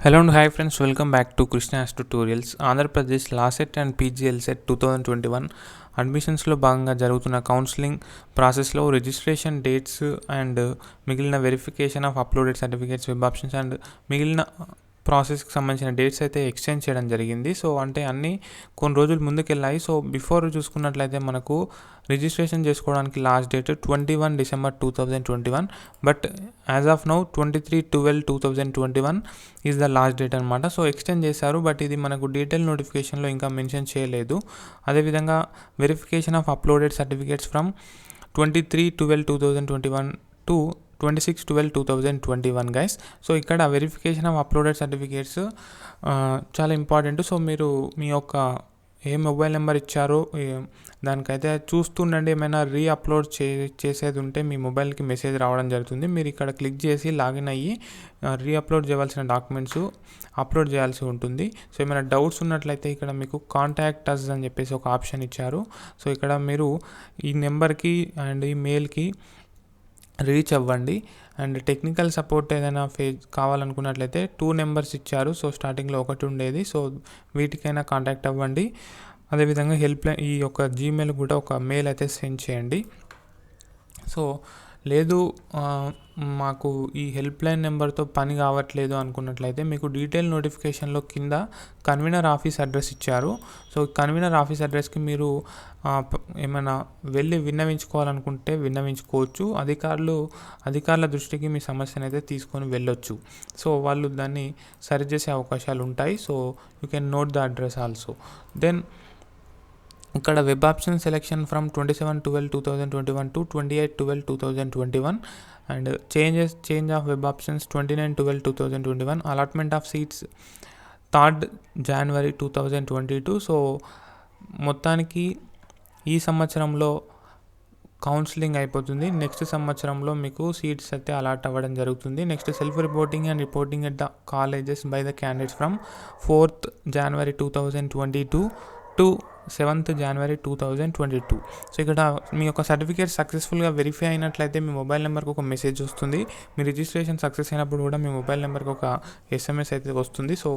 Hello and hi friends, welcome back to Krishna'S tutorials. Andhra Pradesh LAWCET and PG LSET 2021 అడ్మిషన్స్లో భాగంగా జరుగుతున్న counselling ప్రాసెస్లో registration dates and మిగిలిన verification of uploaded certificates, web options and మిగిలిన ప్రాసెస్కి సంబంధించిన dates అయితే extend చేయడం జరిగింది. So అంటే అన్నీ కొన్ని రోజులు ముందుకెళ్ళాయి. సో బిఫోర్ చూసుకున్నట్లయితే మనకు రిజిస్ట్రేషన్ చేసుకోవడానికి last date 21 December 2021, but as of now 23/12/2021 is the last date అనమాట. సో ఎక్స్టెండ్ చేశారు, బట్ ఇది మనకు డీటెయిల్ నోటిఫికేషన్లో ఇంకా మెన్షన్ చేయలేదు. అదేవిధంగా verification of uploaded certificates from 23/12/2021 to 26/12/2021 guys. So ఇక్కడ వెరిఫికేషన్ ఆఫ్ అప్లోడెడ్ సర్టిఫికేట్స్ చాలా ఇంపార్టెంట్. సో మీరు మీ యొక్క ఏ మొబైల్ నెంబర్ ఇచ్చారో దానికైతే చూస్తుండండి. ఏమైనా అప్లోడ్ చేసేది ఉంటే మీ మొబైల్కి మెసేజ్ రావడం జరుగుతుంది. మీరు ఇక్కడ క్లిక్ చేసి లాగిన్ అయ్యి అప్లోడ్ చేయవలసిన డాక్యుమెంట్స్ అప్లోడ్ చేయాల్సి ఉంటుంది. సో ఏమైనా డౌట్స్ ఉన్నట్లయితే ఇక్కడ మీకు కాంటాక్ట్ అస్ అని చెప్పేసి ఒక ఆప్షన్ ఇచ్చారు. సో ఇక్కడ మీరు ఈ నెంబర్కి అండ్ ఈ మెయిల్కి రీచ్ అవ్వండి. అండ్ టెక్నికల్ సపోర్ట్ ఏదైనా కావాలనుకున్నట్లయితే 2 నెంబర్స్ ఇచ్చారు. సో స్టార్టింగ్లో ఒకటి ఉండేది. సో వీటికైనా కాంటాక్ట్ అవ్వండి. అదేవిధంగా హెల్ప్లైన్ ఈ యొక్క జీమెయిల్ కూడా ఒక మెయిల్ అయితే సెండ్ చేయండి. సో లేదు మాకు ఈ హెల్ప్లైన్ నెంబర్తో పని కావట్లేదు అనుకున్నట్లయితే మీకు డీటెయిల్ నోటిఫికేషన్లో కింద కన్వీనర్ ఆఫీస్ అడ్రస్ ఇచ్చారు. సో కన్వీనర్ ఆఫీస్ అడ్రస్కి మీరు ఏమైనా వెళ్ళి విన్నవించుకోవాలనుకుంటే విన్నవించుకోవచ్చు. అధికారుల దృష్టికి మీ సమస్యను అయితే తీసుకొని వెళ్ళొచ్చు. సో వాళ్ళు దాన్ని సరిచేసే అవకాశాలు ఉంటాయి. So you can note the address also. Then ఇక్కడ web option selection from 27/12/2021 to 28/12/2021 and change of web options 29/12/2021, allotment of seats 3rd January 2022. సో మొత్తానికి ఈ సంవత్సరంలో కౌన్సిలింగ్ అయిపోతుంది. నెక్స్ట్ సంవత్సరంలో మీకు సీట్స్ అయితే అలాట్ అవ్వడం జరుగుతుంది. Next self reporting and reporting at the colleges by the candidates from 4th January 2022 to 7th January 2022. So ఇక్కడ మీ యొక్క సర్టిఫికేట్ సక్సెస్ఫుల్గా వెరిఫై అయినట్లయితే మీ మొబైల్ నెంబర్కి ఒక మెసేజ్ వస్తుంది. మీ రిజిస్ట్రేషన్ సక్సెస్ అయినప్పుడు కూడా మీ మొబైల్ నెంబర్కి ఒక SMS అయితే వస్తుంది. సో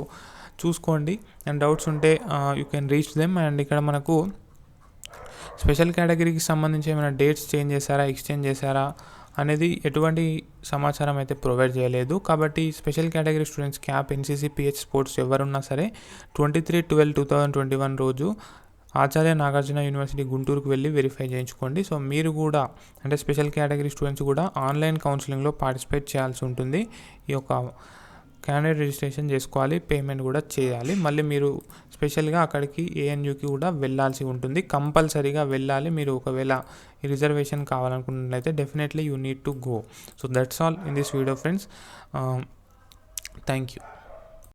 చూసుకోండి. అండ్ డౌట్స్ ఉంటే you can reach them. And ఇక్కడ మనకు స్పెషల్ కేటగిరీకి సంబంధించి ఏమైనా డేట్స్ చేంజ్ చేశారా, ఎక్స్చేంజ్ చేశారా అనేది ఎటువంటి సమాచారం అయితే ప్రొవైడ్ చేయలేదు. కాబట్టి special category students cap, NCC, PH sports ఎవరున్నా సరే 23/12/2021 రోజు ఆచార్య నాగార్జున యూనివర్సిటీ గుంటూరుకు వెళ్ళి వెరిఫై చేయించుకోండి. సో మీరు కూడా అంటే స్పెషల్ కేటగిరీ స్టూడెంట్స్ కూడా ఆన్లైన్ కౌన్సిలింగ్లో పార్టిసిపేట్ చేయాల్సి ఉంటుంది. ఈ యొక్క క్యాండిడేట్ రిజిస్ట్రేషన్ చేసుకోవాలి, పేమెంట్ కూడా చేయాలి. మళ్ళీ మీరు స్పెషల్గా అక్కడికి ANUకి కూడా వెళ్ళాల్సి ఉంటుంది. కంపల్సరీగా వెళ్ళాలి. మీరు ఒకవేళ ఈ రిజర్వేషన్ కావాలనుకున్నట్లయితే definitely you need to go. So that's all in this video friends. Thank you.